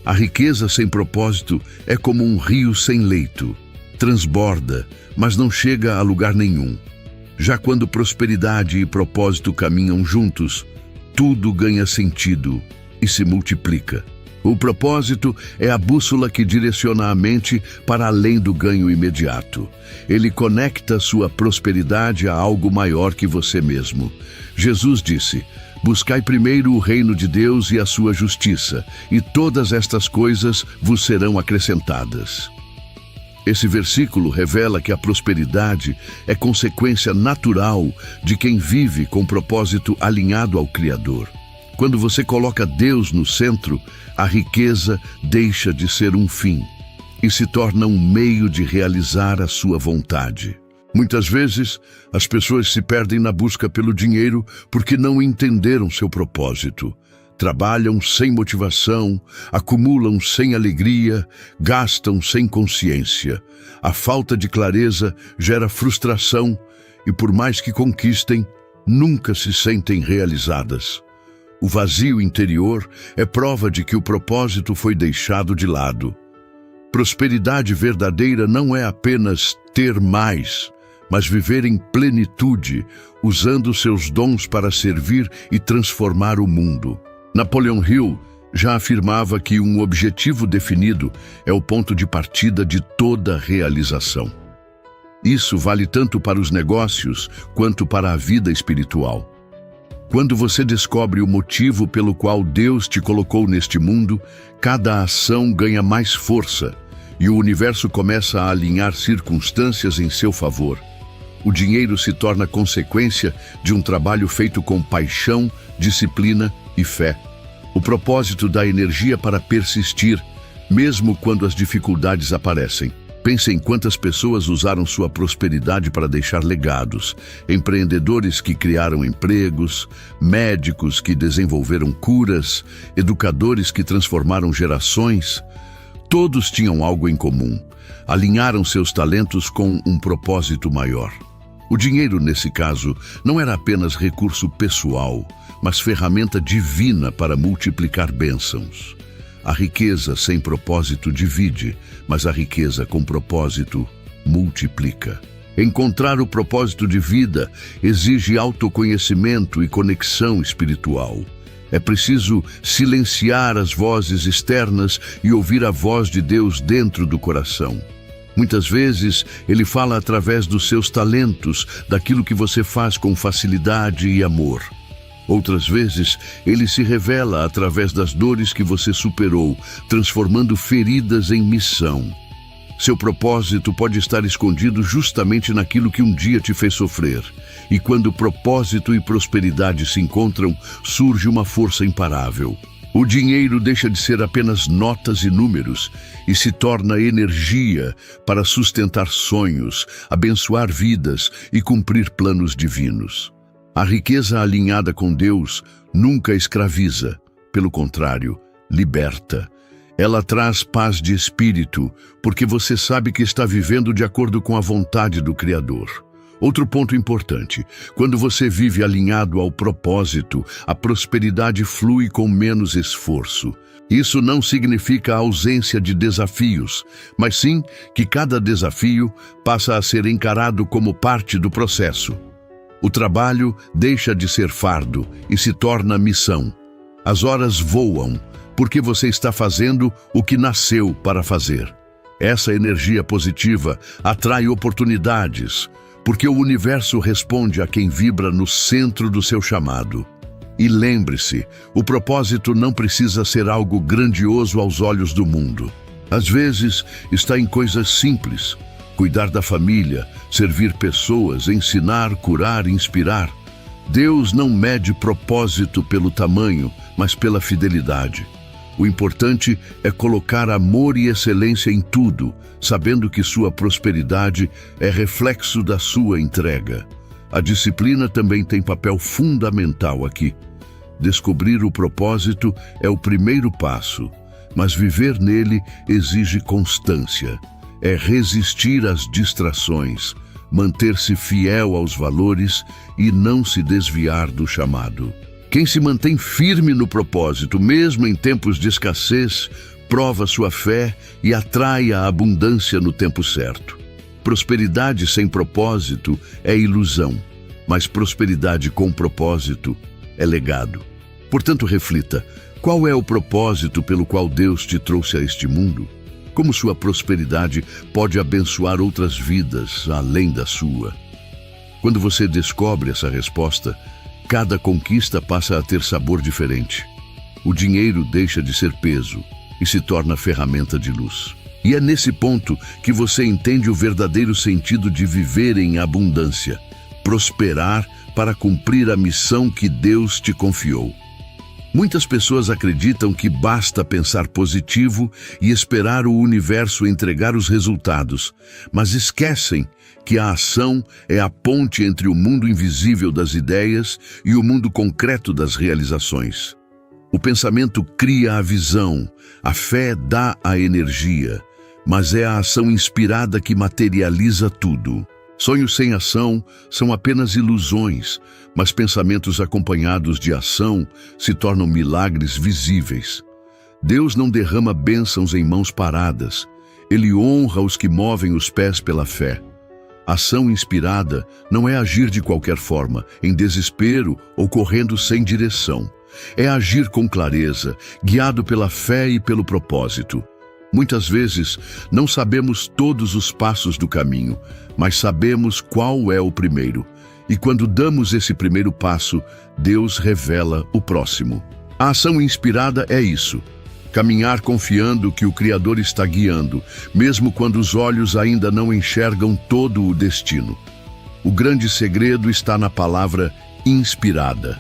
Speaker 1: A riqueza sem propósito é como um rio sem leito. Transborda, mas não chega a lugar nenhum. Já quando prosperidade e propósito caminham juntos, tudo ganha sentido e se multiplica. O propósito é a bússola que direciona a mente para além do ganho imediato. Ele conecta sua prosperidade a algo maior que você mesmo. Jesus disse: buscai primeiro o reino de Deus e a sua justiça, e todas estas coisas vos serão acrescentadas. Esse versículo revela que a prosperidade é consequência natural de quem vive com propósito alinhado ao Criador. Quando você coloca Deus no centro, a riqueza deixa de ser um fim e se torna um meio de realizar a sua vontade. Muitas vezes, as pessoas se perdem na busca pelo dinheiro porque não entenderam seu propósito. Trabalham sem motivação, acumulam sem alegria, gastam sem consciência. A falta de clareza gera frustração e, por mais que conquistem, nunca se sentem realizadas. O vazio interior é prova de que o propósito foi deixado de lado. Prosperidade verdadeira não é apenas ter mais, mas viver em plenitude, usando seus dons para servir e transformar o mundo. Napoleon Hill já afirmava que um objetivo definido é o ponto de partida de toda realização. Isso vale tanto para os negócios quanto para a vida espiritual. Quando você descobre o motivo pelo qual Deus te colocou neste mundo, cada ação ganha mais força e o universo começa a alinhar circunstâncias em seu favor. O dinheiro se torna consequência de um trabalho feito com paixão, disciplina e fé. O propósito dá energia para persistir, mesmo quando as dificuldades aparecem. Pense em quantas pessoas usaram sua prosperidade para deixar legados. Empreendedores que criaram empregos, médicos que desenvolveram curas, educadores que transformaram gerações. Todos tinham algo em comum. Alinharam seus talentos com um propósito maior. O dinheiro, nesse caso, não era apenas recurso pessoal, mas ferramenta divina para multiplicar bênçãos. A riqueza sem propósito divide, mas a riqueza com propósito multiplica. Encontrar o propósito de vida exige autoconhecimento e conexão espiritual. É preciso silenciar as vozes externas e ouvir a voz de Deus dentro do coração. Muitas vezes, Ele fala através dos seus talentos, daquilo que você faz com facilidade e amor. Outras vezes, Ele se revela através das dores que você superou, transformando feridas em missão. Seu propósito pode estar escondido justamente naquilo que um dia te fez sofrer. E quando propósito e prosperidade se encontram, surge uma força imparável. O dinheiro deixa de ser apenas notas e números e se torna energia para sustentar sonhos, abençoar vidas e cumprir planos divinos. A riqueza alinhada com Deus nunca escraviza, pelo contrário, liberta. Ela traz paz de espírito, porque você sabe que está vivendo de acordo com a vontade do Criador. Outro ponto importante: quando você vive alinhado ao propósito, a prosperidade flui com menos esforço. Isso não significa a ausência de desafios, mas sim que cada desafio passa a ser encarado como parte do processo. O trabalho deixa de ser fardo e se torna missão. As horas voam, porque você está fazendo o que nasceu para fazer. Essa energia positiva atrai oportunidades, porque o universo responde a quem vibra no centro do seu chamado. E lembre-se, o propósito não precisa ser algo grandioso aos olhos do mundo. Às vezes, está em coisas simples. Cuidar da família, servir pessoas, ensinar, curar, inspirar. Deus não mede propósito pelo tamanho, mas pela fidelidade. O importante é colocar amor e excelência em tudo, sabendo que sua prosperidade é reflexo da sua entrega. A disciplina também tem papel fundamental aqui. Descobrir o propósito é o primeiro passo, mas viver nele exige constância. É resistir às distrações, manter-se fiel aos valores e não se desviar do chamado. Quem se mantém firme no propósito, mesmo em tempos de escassez, prova sua fé e atrai a abundância no tempo certo. Prosperidade sem propósito é ilusão, mas prosperidade com propósito é legado. Portanto, reflita: qual é o propósito pelo qual Deus te trouxe a este mundo? Como sua prosperidade pode abençoar outras vidas além da sua? Quando você descobre essa resposta, cada conquista passa a ter sabor diferente. O dinheiro deixa de ser peso e se torna ferramenta de luz. E é nesse ponto que você entende o verdadeiro sentido de viver em abundância, prosperar para cumprir a missão que Deus te confiou. Muitas pessoas acreditam que basta pensar positivo e esperar o universo entregar os resultados, mas esquecem que a ação é a ponte entre o mundo invisível das ideias e o mundo concreto das realizações. O pensamento cria a visão, a fé dá a energia, mas é a ação inspirada que materializa tudo. Sonhos sem ação são apenas ilusões, mas pensamentos acompanhados de ação se tornam milagres visíveis. Deus não derrama bênçãos em mãos paradas. Ele honra os que movem os pés pela fé. Ação inspirada não é agir de qualquer forma, em desespero ou correndo sem direção. É agir com clareza, guiado pela fé e pelo propósito. Muitas vezes, não sabemos todos os passos do caminho, mas sabemos qual é o primeiro. E quando damos esse primeiro passo, Deus revela o próximo. A ação inspirada é isso: caminhar confiando que o Criador está guiando, mesmo quando os olhos ainda não enxergam todo o destino. O grande segredo está na palavra inspirada.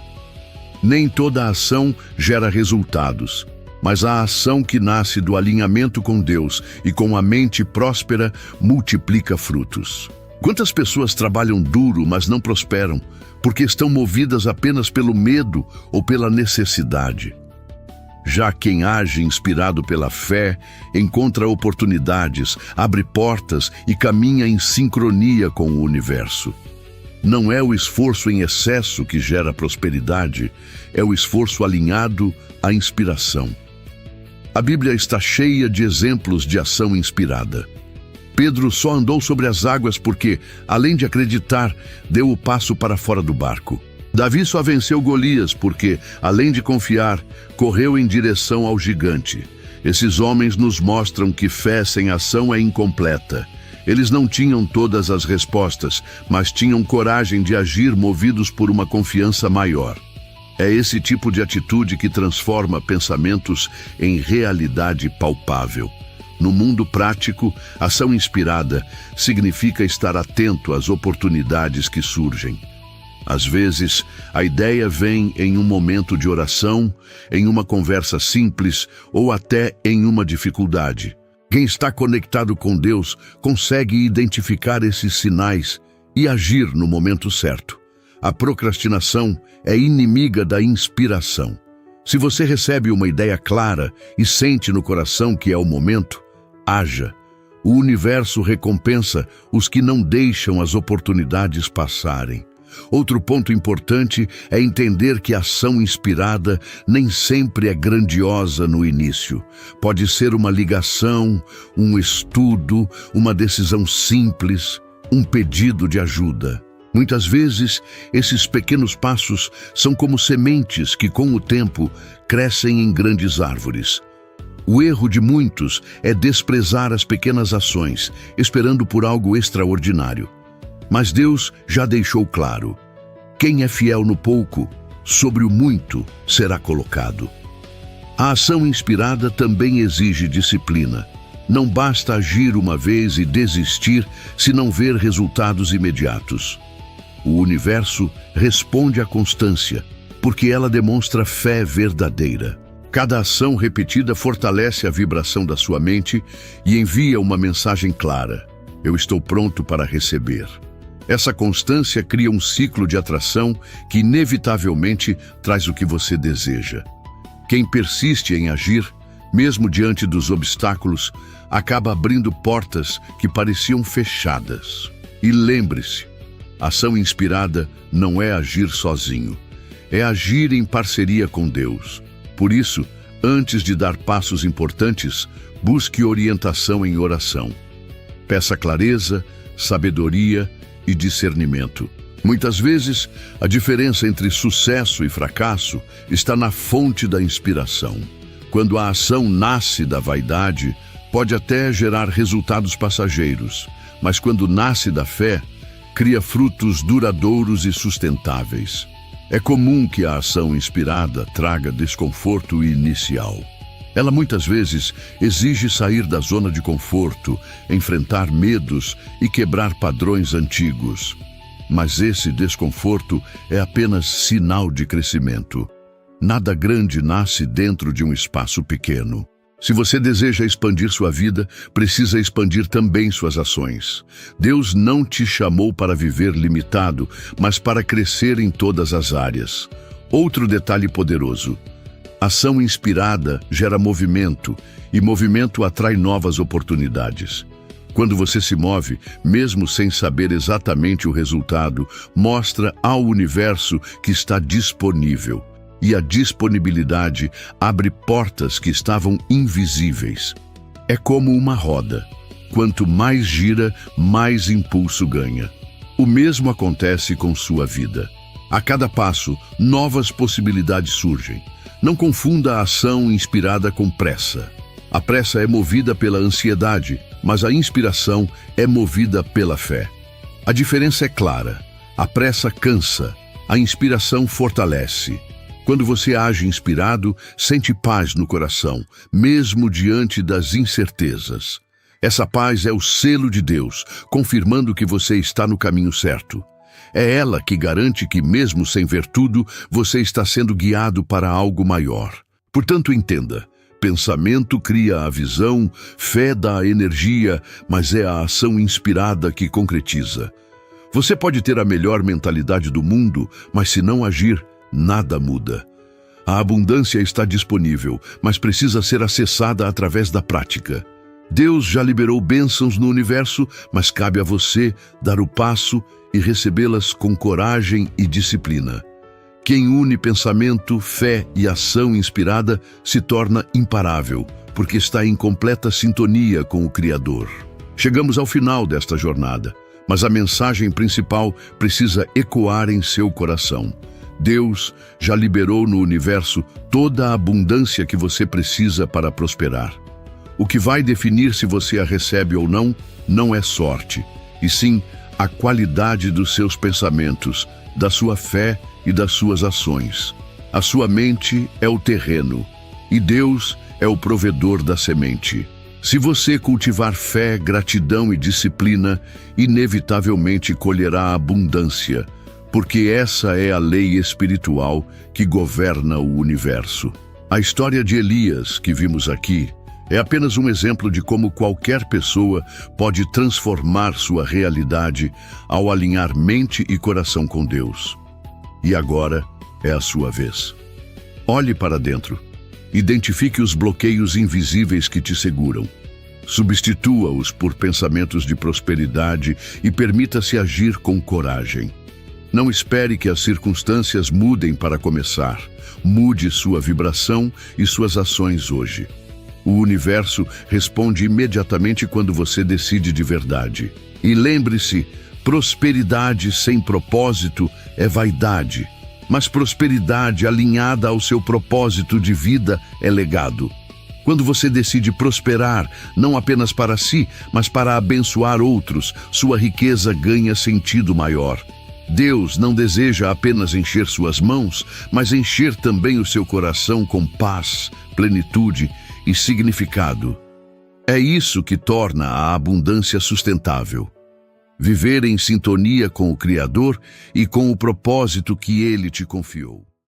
Speaker 1: Nem toda ação gera resultados, mas a ação que nasce do alinhamento com Deus e com a mente próspera multiplica frutos. Quantas pessoas trabalham duro, mas não prosperam, porque estão movidas apenas pelo medo ou pela necessidade? Já quem age inspirado pela fé, encontra oportunidades, abre portas e caminha em sincronia com o universo. Não é o esforço em excesso que gera prosperidade, é o esforço alinhado à inspiração. A Bíblia está cheia de exemplos de ação inspirada. Pedro só andou sobre as águas porque, além de acreditar, deu o passo para fora do barco. Davi só venceu Golias porque, além de confiar, correu em direção ao gigante. Esses homens nos mostram que fé sem ação é incompleta. Eles não tinham todas as respostas, mas tinham coragem de agir movidos por uma confiança maior. É esse tipo de atitude que transforma pensamentos em realidade palpável. No mundo prático, ação inspirada significa estar atento às oportunidades que surgem. Às vezes, a ideia vem em um momento de oração, em uma conversa simples ou até em uma dificuldade. Quem está conectado com Deus consegue identificar esses sinais e agir no momento certo. A procrastinação é inimiga da inspiração. Se você recebe uma ideia clara e sente no coração que é o momento, haja. O universo recompensa os que não deixam as oportunidades passarem. Outro ponto importante é entender que a ação inspirada nem sempre é grandiosa no início. Pode ser uma ligação, um estudo, uma decisão simples, um pedido de ajuda. Muitas vezes, esses pequenos passos são como sementes que, com o tempo, crescem em grandes árvores. O erro de muitos é desprezar as pequenas ações, esperando por algo extraordinário. Mas Deus já deixou claro: quem é fiel no pouco, sobre o muito será colocado. A ação inspirada também exige disciplina. Não basta agir uma vez e desistir se não ver resultados imediatos. O universo responde à constância, porque ela demonstra fé verdadeira. Cada ação repetida fortalece a vibração da sua mente e envia uma mensagem clara: eu estou pronto para receber. Essa constância cria um ciclo de atração que inevitavelmente traz o que você deseja. Quem persiste em agir, mesmo diante dos obstáculos, acaba abrindo portas que pareciam fechadas. E lembre-se, ação inspirada não é agir sozinho. é agir em parceria com Deus. Por isso, antes de dar passos importantes, busque orientação em oração. Peça clareza, sabedoria e discernimento. Muitas vezes, a diferença entre sucesso e fracasso está na fonte da inspiração. Quando a ação nasce da vaidade, pode até gerar resultados passageiros, mas quando nasce da fé, cria frutos duradouros e sustentáveis. É comum que a ação inspirada traga desconforto inicial. Ela muitas vezes exige sair da zona de conforto, enfrentar medos e quebrar padrões antigos. Mas esse desconforto é apenas sinal de crescimento. Nada grande nasce dentro de um espaço pequeno. Se você deseja expandir sua vida, precisa expandir também suas ações. Deus não te chamou para viver limitado, mas para crescer em todas as áreas. Outro detalhe poderoso: ação inspirada gera movimento, e movimento atrai novas oportunidades. Quando você se move, mesmo sem saber exatamente o resultado, mostra ao universo que está disponível. E a disponibilidade abre portas que estavam invisíveis. É como uma roda. Quanto mais gira, mais impulso ganha. O mesmo acontece com sua vida. A cada passo, novas possibilidades surgem. Não confunda a ação inspirada com pressa. A pressa é movida pela ansiedade, mas a inspiração é movida pela fé. A diferença é clara. A pressa cansa, a inspiração fortalece. Quando você age inspirado, sente paz no coração, mesmo diante das incertezas. Essa paz é o selo de Deus, confirmando que você está no caminho certo. É ela que garante que, mesmo sem ver tudo, você está sendo guiado para algo maior. Portanto, entenda: pensamento cria a visão, fé dá a energia, mas é a ação inspirada que concretiza. Você pode ter a melhor mentalidade do mundo, mas se não agir, nada muda. A abundância está disponível, mas precisa ser acessada através da prática. Deus já liberou bênçãos no universo, mas cabe a você dar o passo e recebê-las com coragem e disciplina. Quem une pensamento, fé e ação inspirada se torna imparável, porque está em completa sintonia com o Criador. Chegamos ao final desta jornada, mas a mensagem principal precisa ecoar em seu coração. Deus já liberou no universo toda a abundância que você precisa para prosperar. O que vai definir se você a recebe ou não, não é sorte, e sim a qualidade dos seus pensamentos, da sua fé e das suas ações. A sua mente é o terreno, e Deus é o provedor da semente. Se você cultivar fé, gratidão e disciplina, inevitavelmente colherá abundância, porque essa é a lei espiritual que governa o universo. A história de Elias, que vimos aqui, é apenas um exemplo de como qualquer pessoa pode transformar sua realidade ao alinhar mente e coração com Deus. E agora é a sua vez. Olhe para dentro. Identifique os bloqueios invisíveis que te seguram. Substitua-os por pensamentos de prosperidade e permita-se agir com coragem. Não espere que as circunstâncias mudem para começar. Mude sua vibração e suas ações hoje. O universo responde imediatamente quando você decide de verdade. E lembre-se, prosperidade sem propósito é vaidade, mas prosperidade alinhada ao seu propósito de vida é legado. Quando você decide prosperar, não apenas para si, mas para abençoar outros, sua riqueza ganha sentido maior. Deus não deseja apenas encher suas mãos, mas encher também o seu coração com paz, plenitude e significado. É isso que torna a abundância sustentável. Viver em sintonia com o Criador e com o propósito que Ele te confiou.